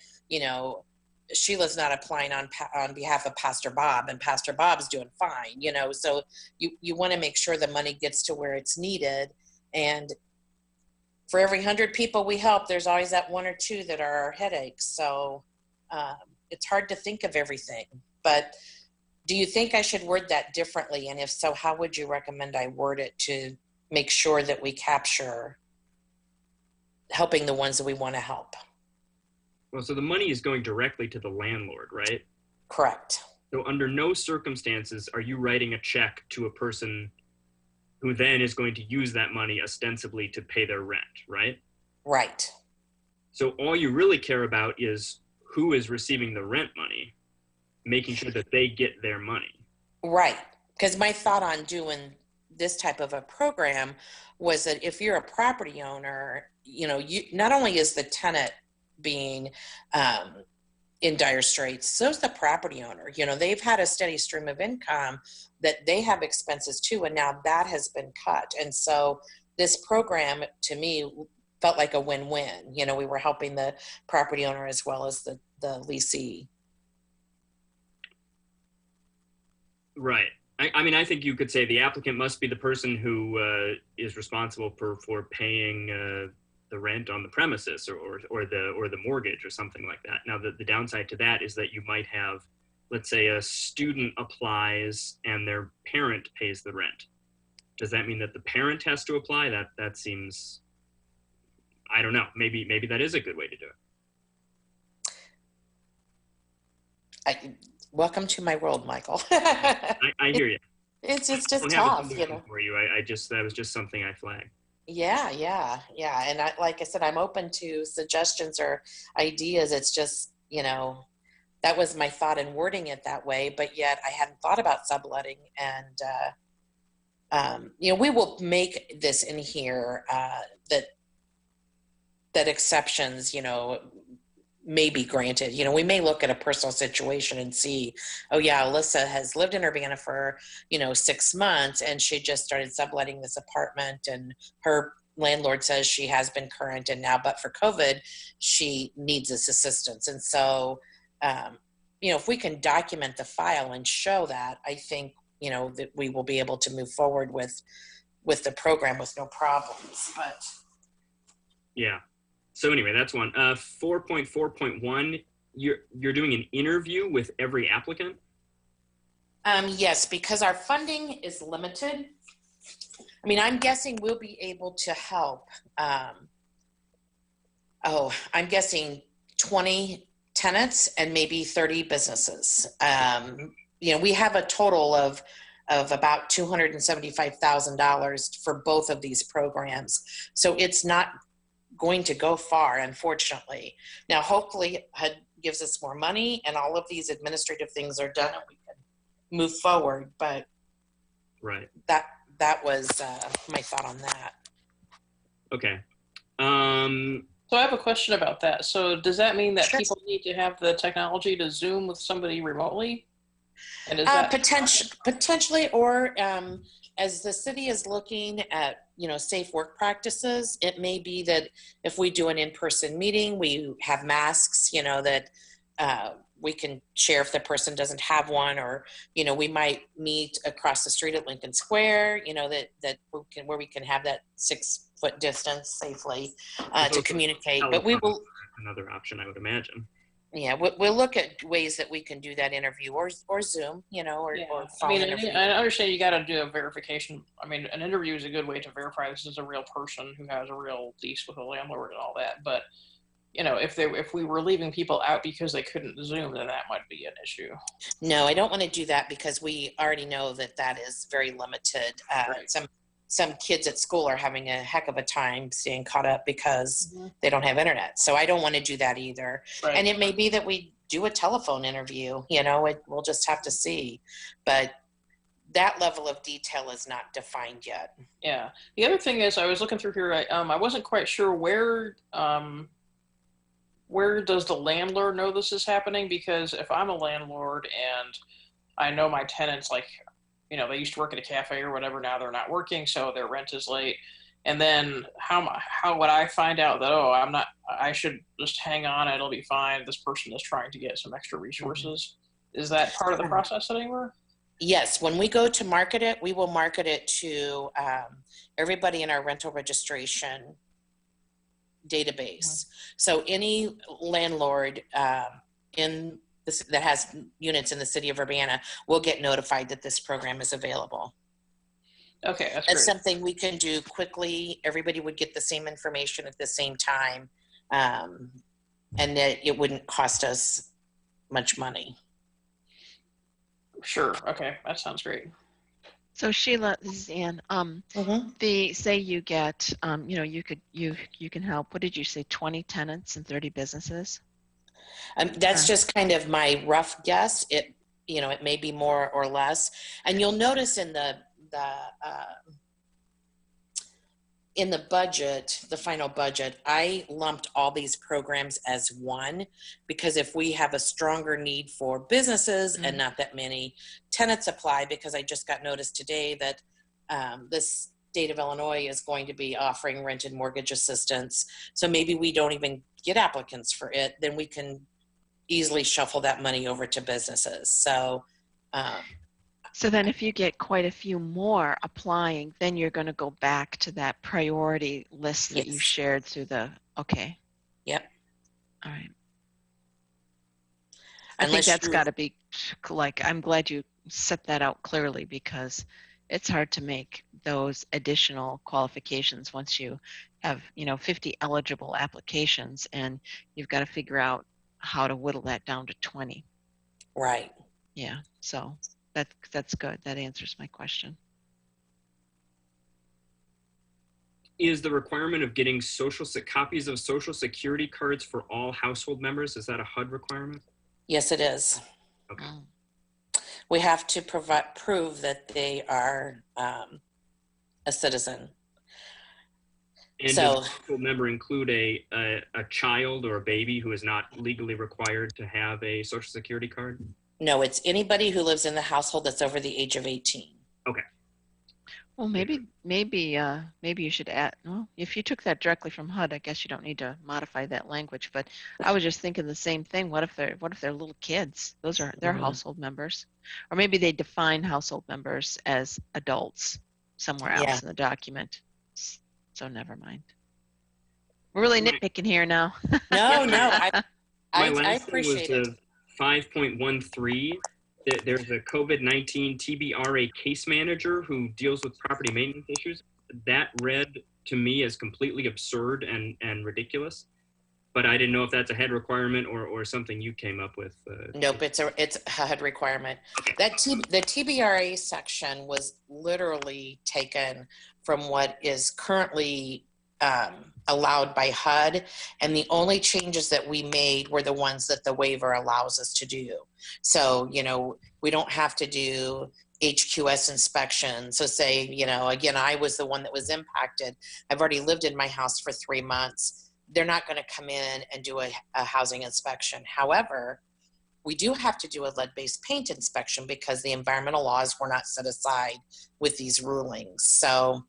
Sheila's not applying on behalf of Pastor Bob, and Pastor Bob's doing fine, so you want to make sure the money gets to where it's needed. And for every 100 people we help, there's always that 1 or 2 that are our headaches. So it's hard to think of everything. But do you think I should word that differently? And if so, how would you recommend I word it to make sure that we capture helping the ones that we want to help? Well, so the money is going directly to the landlord, right? Correct. So under no circumstances are you writing a check to a person who then is going to use that money ostensibly to pay their rent, right? Right. So all you really care about is who is receiving the rent money, making sure that they get their money. Right. Because my thought on doing this type of a program was that if you're a property owner, you not only is the tenant being in dire straits, so's the property owner. They've had a steady stream of income that they have expenses too, and now that has been cut. And so this program to me felt like a win-win. We were helping the property owner as well as the leasee. Right. I think you could say the applicant must be the person who is responsible for paying the rent on the premises or the mortgage or something like that. Now, the downside to that is that you might have, let's say, a student applies and their parent pays the rent. Does that mean that the parent has to apply? That seems, I don't know. Maybe that is a good way to do it. Welcome to my world, Michael. I hear you. It's just I don't tough, have a solution for you. That was just something I flagged. Yeah. And like I said, I'm open to suggestions or ideas. It's just, that was my thought in wording it that way, but yet I hadn't thought about subletting. And, we will make this in here that exceptions, may be granted. We may look at a personal situation and see, oh yeah, Alyssa has lived in Urbana for, 6 months, and she just started subletting this apartment, and her landlord says she has been current, and now, but for COVID, she needs this assistance. And so, if we can document the file and show that, I think, that we will be able to move forward with the program with no problems. But yeah. So anyway, that's one. 4.4.1, you're doing an interview with every applicant? Yes, because our funding is limited. I'm guessing we'll be able to help. I'm guessing 20 tenants and maybe 30 businesses. We have a total of about $275,000 for both of these programs. So it's not going to go far, unfortunately. Now, hopefully HUD gives us more money and all of these administrative things are done and we can move forward. But right, that was my thought on that. Okay. So I have a question about that. So does that mean that Sure. people need to have the technology to Zoom with somebody remotely? And is Potentially, or as the city is looking at, safe work practices, it may be that if we do an in-person meeting, we have masks, that we can share if the person doesn't have one, or, we might meet across the street at Lincoln Square, where we can have that 6-foot distance safely to communicate. But we will. Another option, I would imagine. Yeah, we'll look at ways that we can do that interview or Zoom, or phone interview. I understand you got to do a verification. An interview is a good way to verify this is a real person who has a real lease with a landlord and all that. But, if we were leaving people out because they couldn't Zoom, then that might be an issue. No, I don't want to do that because we already know that is very limited. Right. Some kids at school are having a heck of a time staying caught up because they don't have internet. So I don't want to do that either. Right. And it may be that we do a telephone interview, we'll just have to see. But that level of detail is not defined yet. Yeah. The other thing is, I was looking through here. I wasn't quite sure where does the landlord know this is happening? Because if I'm a landlord and I know my tenants, like, you know, they used to work at a cafe or whatever, now they're not working, so their rent is late. And then how would I find out that, oh, I should just hang on, it'll be fine, this person is trying to get some extra resources? Is that part of the process anymore? Yes, when we go to market it, we will market it to everybody in our rental registration database. So any landlord that has units in the city of Urbana will get notified that this program is available. Okay, that's It's great. something we can do quickly. Everybody would get the same information at the same time, and that it wouldn't cost us much money. Sure. Okay, that sounds great. So Sheila, this is Ann. Say you get, you know, you can help. What did you say? 20 tenants and 30 businesses. That's just kind of my rough guess. It may be more or less. And you'll notice in the budget, the final budget, I lumped all these programs as one, because if we have a stronger need for businesses and not that many tenants apply, because I just got notice today that the state of Illinois is going to be offering rented mortgage assistance. So maybe we don't even get applicants for it, then we can easily shuffle that money over to businesses. So then if you get quite a few more applying, then you're going to go back to that priority list that you Yes. shared through the, okay. Yep. All right. I think Unless that's you- got to be, like, I'm glad you set that out clearly, because it's hard to make those additional qualifications once you have, 50 eligible applications, and you've got to figure out how to whittle that down to 20. Right. Yeah, so that's good. That answers my question. Is the requirement of getting copies of social security cards for all household members, is that a HUD requirement? Yes, it is. Okay. We have to prove that they are a citizen. And So- does a household member include a child or a baby who is not legally required to have a social security card? No, it's anybody who lives in the household that's over the age of 18. Well, maybe you should add. Well, if you took that directly from HUD, I guess you don't need to modify that language. But I was just thinking the same thing. What if they're little kids? Those are their household members, or maybe they define household members as adults somewhere else Yeah. in the document. So never mind. We're really nitpicking here now. No, My I last thing appreciate was it. 5.13. There's a COVID-19 TBRA case manager who deals with property maintenance issues. That read to me as completely absurd and ridiculous. But I didn't know if that's a HUD requirement or something you came up with. Nope, it's a HUD requirement. Okay. The TBRA section was literally taken from what is currently allowed by HUD, and the only changes that we made were the ones that the waiver allows us to do. So, we don't have to do HQS inspection. So say, again, I was the one that was impacted. I've already lived in my house for 3 months. They're not going to come in and do a housing inspection. However, we do have to do a lead-based paint inspection because the environmental laws were not set aside with these rulings. So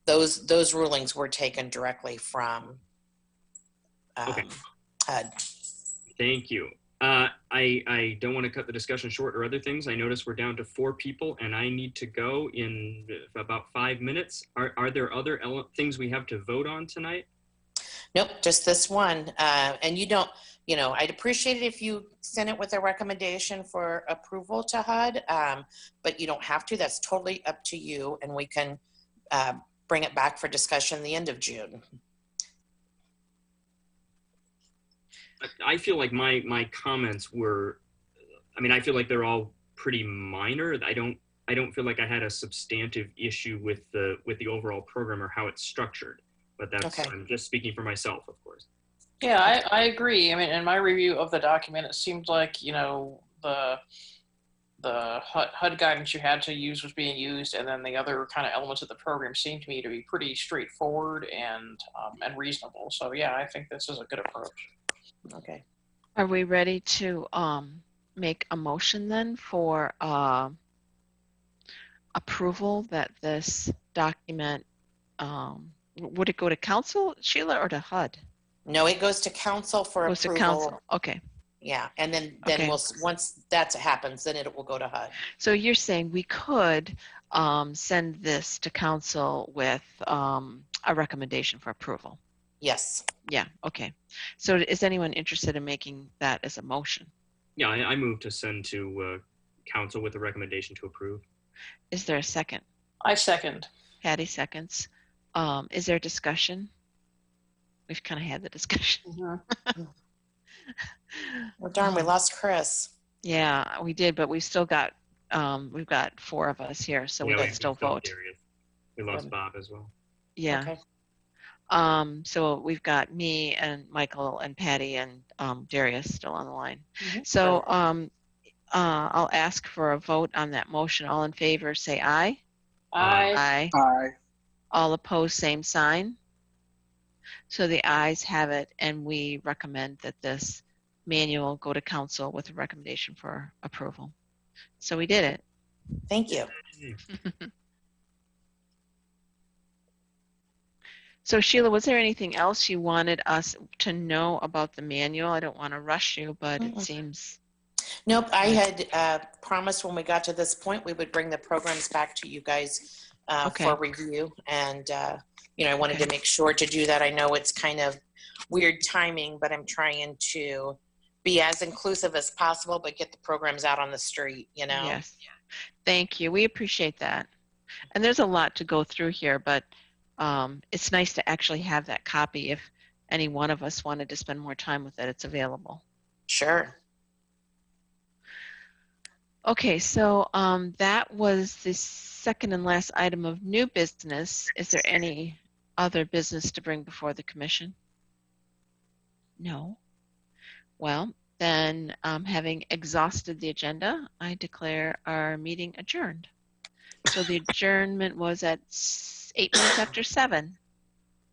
those rulings were taken directly from Okay. HUD. Thank you. I don't want to cut the discussion short or other things. I notice we're down to 4 people and I need to go in about 5 minutes. Are there other things we have to vote on tonight? Nope, just this one. And you don't, I'd appreciate it if you send it with a recommendation for approval to HUD, but you don't have to. That's totally up to you, and we can bring it back for discussion the end of June. I feel like my comments were, I feel like they're all pretty minor. I don't feel like I had a substantive issue with the overall program or how it's structured. But that's, Okay. I'm just speaking for myself, of course. Yeah, I agree. In my review of the document, it seemed like, the the HUD guidance you had to use was being used, and then the other kind of elements of the program seemed to me to be pretty straightforward and reasonable. So yeah, I think this is a good approach. Okay. Are we ready to make a motion then for approval that this document, would it go to council, Sheila, or to HUD? No, it goes to council for Goes to approval. council. Okay. Yeah, and then Okay. once that happens, then it will go to HUD. So you're saying we could send this to council with a recommendation for approval? Yes. Yeah, okay. So is anyone interested in making that as a motion? Yeah, I move to send to council with a recommendation to approve. Is there a second? I second. Patty seconds. Is there discussion? We've kind of had the discussion. Well, darn, we lost Chris. Yeah, we did, but we've still got, we've got 4 of us here, so we Yeah, can still vote. Darius. We lost Bob as well. Yeah. Okay. So we've got me and Michael and Patty and Darius still on the line. Mhm. So I'll ask for a vote on that motion. All in favor, say aye. Aye. Aye. All opposed, same sign. So the ayes have it, and we recommend that this manual go to council with a recommendation for approval. So we did it. Thank you. So Sheila, was there anything else you wanted us to know about the manual? I don't want to rush you, but it seems. Nope, I had promised when we got to this point, we would bring the programs back to you guys Okay. for review. And, I wanted Okay. to make sure to do that. I know it's kind of weird timing, but I'm trying to be as inclusive as possible, but get the programs out on the street, Yes. Thank you. We appreciate that. And there's a lot to go through here, but it's nice to actually have that copy. If any one of us wanted to spend more time with it, it's available. Sure. Okay, so that was the second and last item of new business. Is there any other business to bring before the commission? No. Well, then having exhausted the agenda, I declare our meeting adjourned. So the adjournment was at 8 minutes after 7.